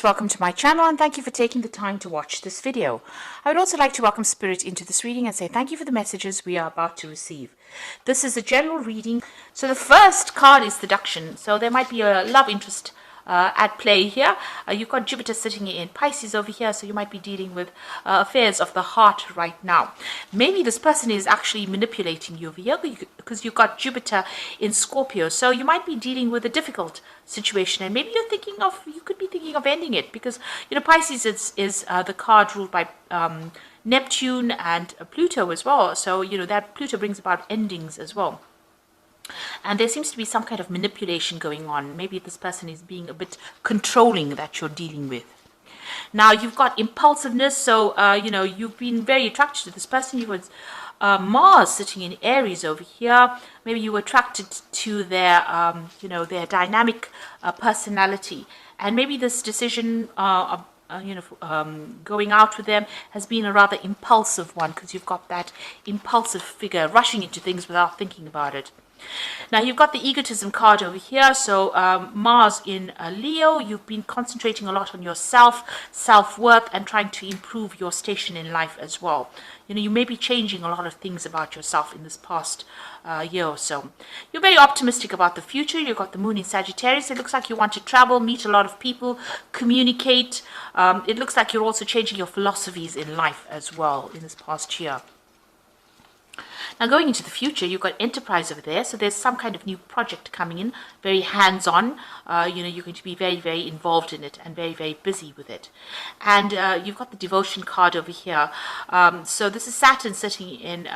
Welcome to my channel and thank you for taking the time to watch this video. I would also like to welcome Spirit into this reading and say thank you for the messages we are about to receive. This is a general reading. So the first card is seduction. So there might be a love interest at play here. You've got Jupiter sitting in Pisces over here, so you might be dealing with affairs of the heart right now. Maybe this person is actually manipulating you over here because you've got Jupiter in Scorpio, so you might be dealing with a difficult situation, and maybe you could be thinking of ending it because Pisces is the card ruled by Neptune and Pluto as well, so that Pluto brings about endings as well. And there seems to be some kind of manipulation going on. Maybe this person is being a bit controlling that you're dealing with. Now, you've got impulsiveness. So, you've been very attracted to this person. You was Mars sitting in Aries over here. Maybe you were attracted to their, their dynamic personality. And maybe this decision going out with them has been a rather impulsive one because you've got that impulsive figure rushing into things without thinking about it. Now, you've got the egotism card over here. So Mars in Leo, you've been concentrating a lot on yourself, self-worth, and trying to improve your station in life as well. You may be changing a lot of things about yourself in this past year or so. You're very optimistic about the future. You've got the moon in Sagittarius. It looks like you want to travel, meet a lot of people, communicate. It looks like you're also changing your philosophies in life as well in this past year. Now, going into the future, you've got enterprise over there. So there's some kind of new project coming in, very hands-on. You're going to be very, very involved in it and very, very busy with it. And you've got the devotion card over here. So this is Saturn sitting in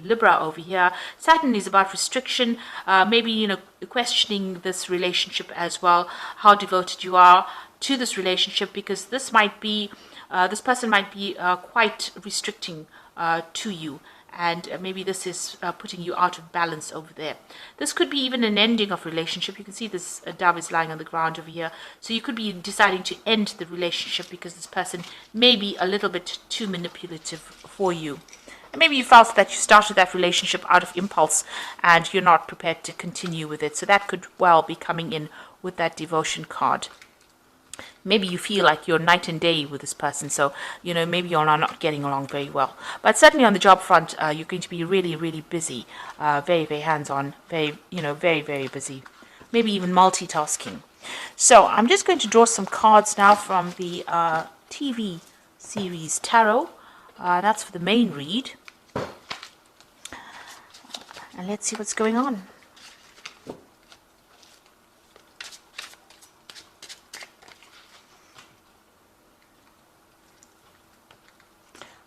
Libra over here. Saturn is about restriction, maybe, questioning this relationship as well, how devoted you are to this relationship, because this person might be quite restricting to you. And maybe this is putting you out of balance over there. This could be even an ending of relationship. You can see this dove is lying on the ground over here. So you could be deciding to end the relationship because this person may be a little bit too manipulative for you. And maybe you felt that you started that relationship out of impulse and you're not prepared to continue with it. So that could well be coming in with that devotion card. Maybe you feel like you're night and day with this person, so maybe you're not getting along very well. But certainly on the job front, you're going to be really, really busy, very, very hands-on, very, very, very busy. Maybe even multitasking. So I'm just going to draw some cards now from the TV series Tarot. That's for the main read, and let's see what's going on.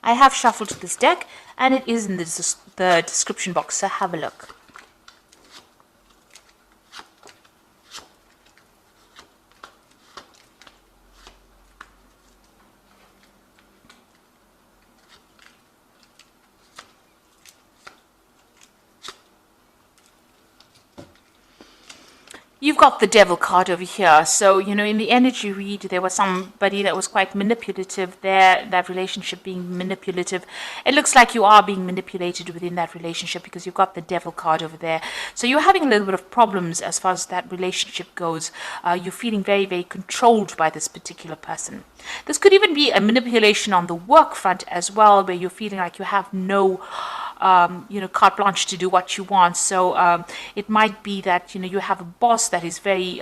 I have shuffled this deck, and it is in the description box, so have a look. You've got the Devil card over here. So, in the energy read, there was somebody that was quite manipulative there, that relationship being manipulative. It looks like you are being manipulated within that relationship because you've got the Devil card over there. So you're having a little bit of problems as far as that relationship goes. You're feeling very, very controlled by this particular person. This could even be a manipulation on the work front as well, where you're feeling like you have no carte blanche to do what you want. So it might be that you have a boss that is very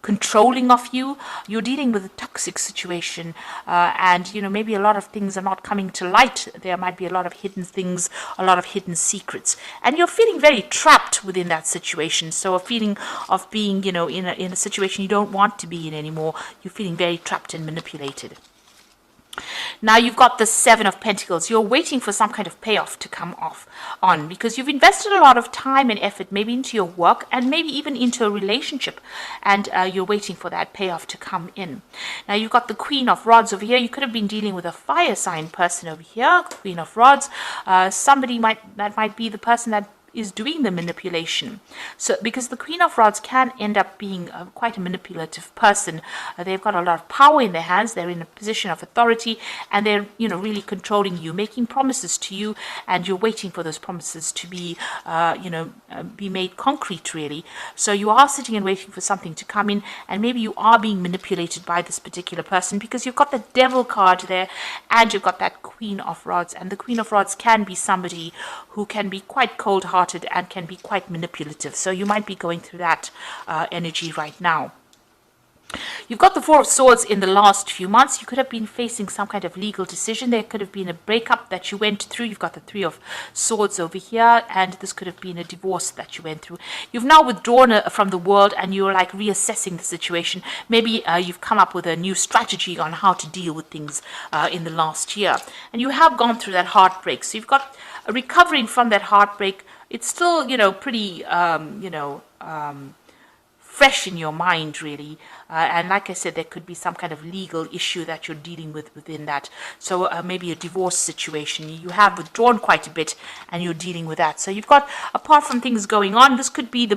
controlling of you. You're dealing with a toxic situation, and maybe a lot of things are not coming to light. There might be a lot of hidden things, a lot of hidden secrets, and you're feeling very trapped within that situation. So a feeling of being in a situation you don't want to be in anymore. You're feeling very trapped and manipulated. Now you've got the Seven of Pentacles. You're waiting for some kind of payoff to come on because you've invested a lot of time and effort maybe into your work and maybe even into a relationship, and you're waiting for that payoff to come in. Now you've got the Queen of Rods over here. You could have been dealing with a fire sign person over here, Queen of Rods. Somebody that might be the person that is doing the manipulation. So because the Queen of Rods can end up being quite a manipulative person. They've got a lot of power in their hands. They're in a position of authority, and they're, you know, really controlling you, making promises to you, and you're waiting for those promises to be, be made concrete, really. So you are sitting and waiting for something to come in, and maybe you are being manipulated by this particular person because you've got the Devil card there, and you've got that Queen of Rods. And the Queen of Rods can be somebody who can be quite cold-hearted and can be quite manipulative. So you might be going through that energy right now. You've got the Four of Swords in the last few months. You could have been facing some kind of legal decision. There could have been a breakup that you went through. You've got the Three of Swords over here, and this could have been a divorce that you went through. You've now withdrawn from the world, and you're like reassessing the situation. Maybe you've come up with a new strategy on how to deal with things in the last year. And you have gone through that heartbreak. So you've got recovering from that heartbreak. It's still, pretty, fresh in your mind, really. And like I said, there could be some kind of legal issue that you're dealing with within that. So maybe a divorce situation. You have withdrawn quite a bit and you're dealing with that. So you've got, apart from things going on, this could be the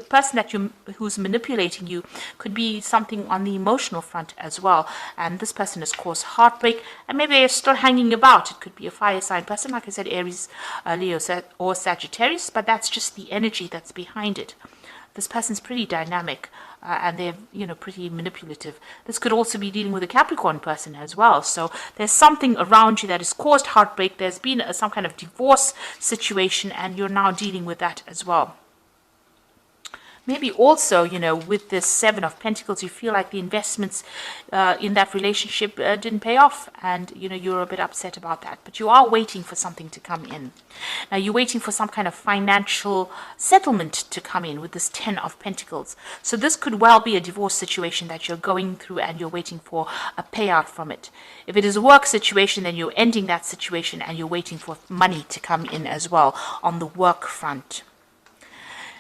person who's manipulating you could be something on the emotional front as well. And this person has caused heartbreak, and maybe they're still hanging about. It could be a fire sign person, like I said, Aries, Leo, or Sagittarius, but that's just the energy that's behind it. This person's pretty dynamic, and they're, pretty manipulative. This could also be dealing with a Capricorn person as well. So there's something around you that has caused heartbreak. There's been some kind of divorce situation, and you're now dealing with that as well. Maybe also, with this Seven of Pentacles, you feel like the investments in that relationship didn't pay off, and, you're a bit upset about that. But you are waiting for something to come in. Now, you're waiting for some kind of financial settlement to come in with this Ten of Pentacles. So this could well be a divorce situation that you're going through, and you're waiting for a payout from it. If it is a work situation, then you're ending that situation, and you're waiting for money to come in as well on the work front.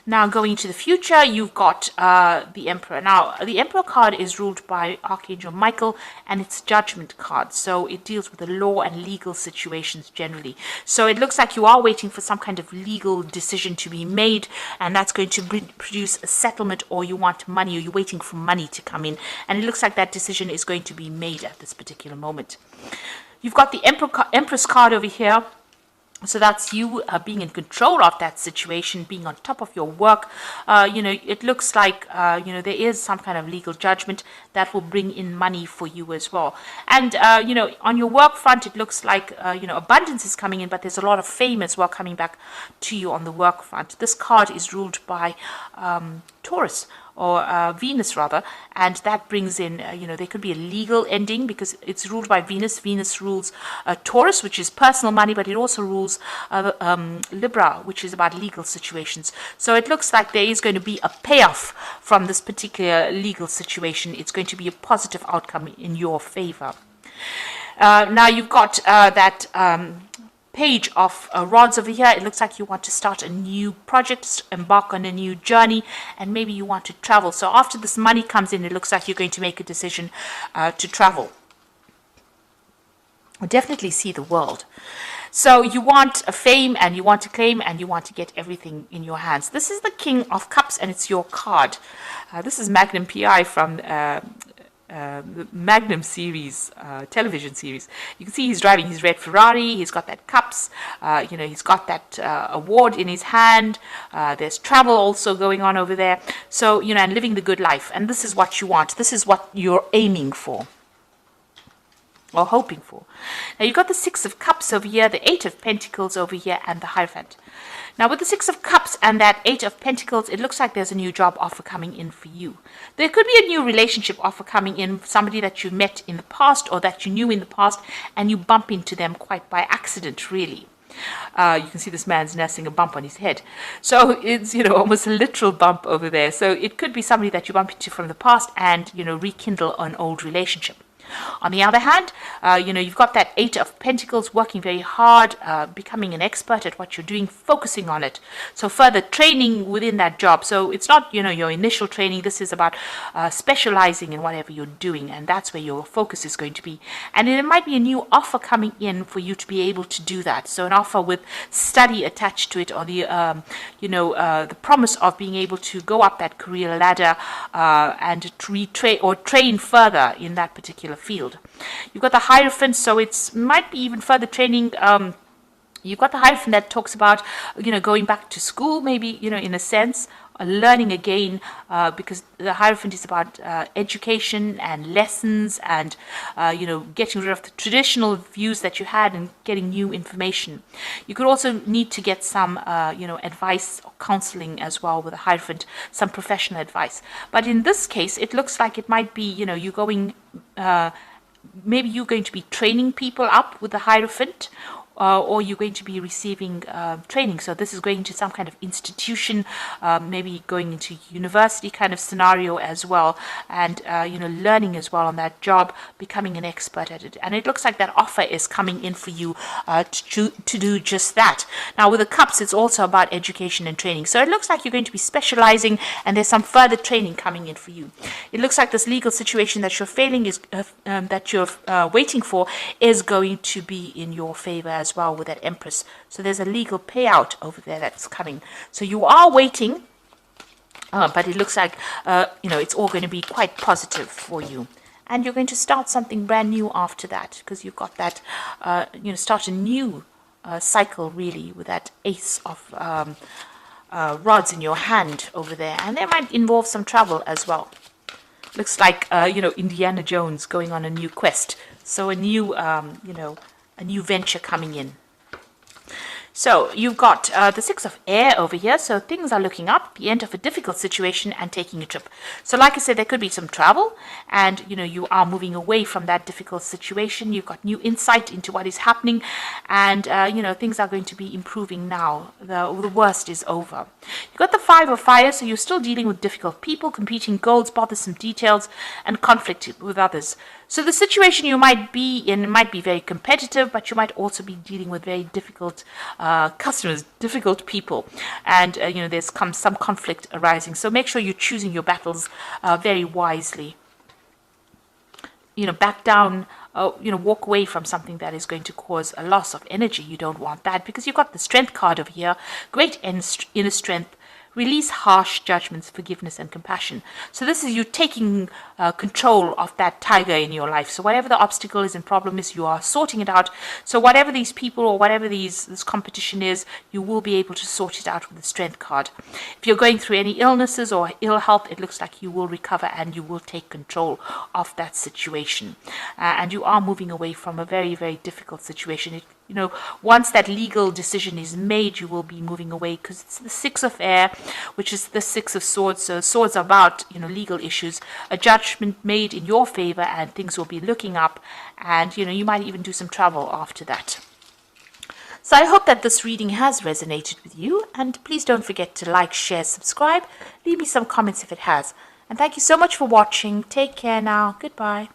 Now, going into the future, you've got the Emperor. Now, the Emperor card is ruled by Archangel Michael, and it's Judgment card. So it deals with the law and legal situations generally. So it looks like you are waiting for some kind of legal decision to be made, and that's going to produce a settlement, or you want money, or you're waiting for money to come in. And it looks like that decision is going to be made at this particular moment. You've got the Empress card over here. So that's you being in control of that situation, being on top of your work. It looks like, there is some kind of legal judgment that will bring in money for you as well. And, on your work front, it looks like, abundance is coming in, but there's a lot of fame as well coming back to you on the work front. This card is ruled by Taurus, or Venus rather, and that brings in, there could be a legal ending because it's ruled by Venus. Venus rules Taurus, which is personal money, but it also rules Libra, which is about legal situations. So it looks like there is going to be a payoff from this particular legal situation. It's going to be a positive outcome in your favor. Now you've got that Page of Rods over here. It looks like you want to start a new project, embark on a new journey, and maybe you want to travel. So after this money comes in, it looks like you're going to make a decision to travel. Definitely see the world. So you want a fame, and you want to claim, and you want to get everything in your hands. This is the King of Cups, and it's your card. This is Magnum PI from the Magnum series, television series. You can see he's driving his red Ferrari. He's got that cups. He's got that award in his hand. There's travel also going on over there. So, and living the good life. And this is what you want. This is what you're aiming for, or hoping for. Now you've got the Six of Cups over here, the Eight of Pentacles over here, and the Hierophant. Now with the Six of Cups and that Eight of Pentacles, it looks like there's a new job offer coming in for you. There could be a new relationship offer coming in, somebody that you met in the past or that you knew in the past, and you bump into them quite by accident, really. You can see this man's nursing a bump on his head. So it's, almost a literal bump over there. So it could be somebody that you bump into from the past and, rekindle an old relationship. On the other hand, you've got that Eight of Pentacles, working very hard, becoming an expert at what you're doing, focusing on it. So further training within that job. So it's not, your initial training. This is about specializing in whatever you're doing, and that's where your focus is going to be. And it might be a new offer coming in for you to be able to do that. So an offer with study attached to it, or the promise of being able to go up that career ladder and train further in that particular field. You've got the Hierophant, so it might be even further training. You've got the Hierophant that talks about, going back to school, maybe, in a sense, learning again, because the Hierophant is about education and lessons and, getting rid of the traditional views that you had and getting new information. You could also need to get some, advice or counseling as well with the Hierophant, some professional advice. But in this case, it looks like it might be, you going, maybe you're going to be training people up with the Hierophant, or you're going to be receiving training. So this is going to some kind of institution, maybe going into university kind of scenario as well, and learning as well on that job, becoming an expert at it. And it looks like that offer is coming in for you to do just that. Now with the Cups, it's also about education and training. So it looks like you're going to be specializing, and there's some further training coming in for you. It looks like this legal situation that you're waiting for is going to be in your favor as well with that Empress. So there's a legal payout over there that's coming. So you are waiting, but it looks like it's all going to be quite positive for you. And you're going to start something brand new after that, because you've got that, start a new cycle really with that Ace of Rods in your hand over there. And that might involve some travel as well. Looks like, Indiana Jones going on a new quest. So a new, a new venture coming in. So you've got the Six of Air over here. So things are looking up, the end of a difficult situation and taking a trip. So like I said, there could be some travel, and you are moving away from that difficult situation. You've got new insight into what is happening, and things are going to be improving now. The worst is over. You've got the Five of Fire, so you're still dealing with difficult people, competing goals, bothersome details, and conflict with others. So the situation you might be in might be very competitive, but you might also be dealing with very difficult customers, difficult people, and there's some conflict arising. So make sure you're choosing your battles very wisely. Back down, walk away from something that is going to cause a loss of energy. You don't want that, because you've got the Strength card over here, great inner strength. Release harsh judgments, forgiveness, and compassion. So this is you taking control of that tiger in your life. So whatever the obstacle is and problem is, you are sorting it out. So whatever these people or whatever this competition is, you will be able to sort it out with the Strength card. If you're going through any illnesses or ill health, it looks like you will recover and you will take control of that situation. And you are moving away from a very, very difficult situation. Once that legal decision is made, you will be moving away, because it's the Six of Air, which is the Six of Swords. So swords are about, legal issues, a judgment made in your favor, and things will be looking up, and, you might even do some travel after that. So I hope that this reading has resonated with you, and please don't forget to like, share, subscribe, leave me some comments if it has. And thank you so much for watching. Take care now. Goodbye.